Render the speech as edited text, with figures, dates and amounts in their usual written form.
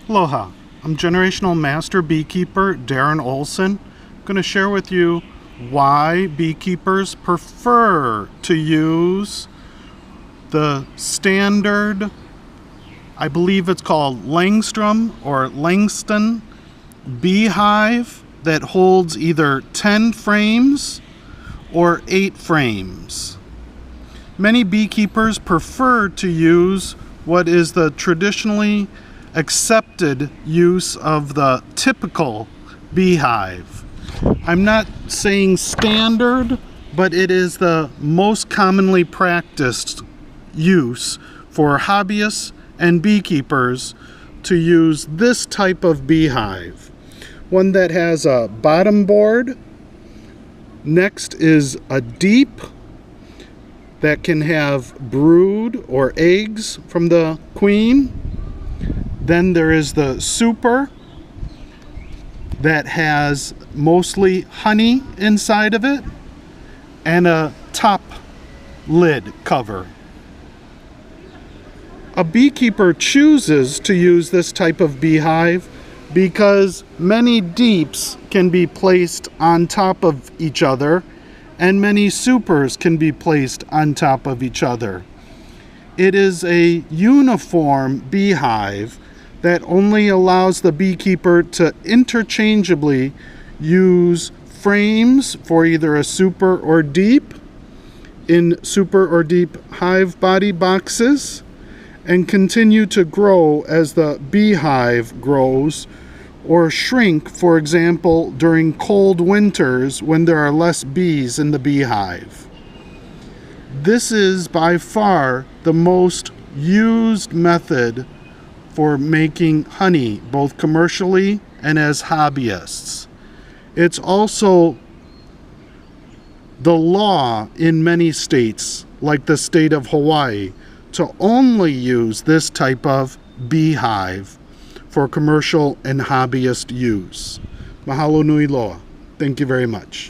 Aloha, I'm Generational Master Beekeeper Darren Olson. I'm going to share with you why beekeepers prefer to use the standard, I believe it's called Langstrom or Langston beehive that holds either 10 frames or 8 frames. Many beekeepers prefer to use what is the traditionally accepted use of the typical beehive. I'm not saying standard, but it is the most commonly practiced use for hobbyists and beekeepers to use this type of beehive. One that has a bottom board. Next is a deep that can have brood or eggs from the queen. Then there is the super that has mostly honey inside of it and a top lid cover. A beekeeper chooses to use this type of beehive because many deeps can be placed on top of each other and many supers can be placed on top of each other. It is a uniform beehive that only allows the beekeeper to interchangeably use frames for either a super or deep in super or deep hive body boxes and continue to grow as the beehive grows, or shrink, for example, during cold winters when there are less bees in the beehive. This is by far the most used method for making honey, both commercially and as hobbyists. It's also the law in many states, like the state of Hawaii, to only use this type of beehive for commercial and hobbyist use. Mahalo nui loa. Thank you very much.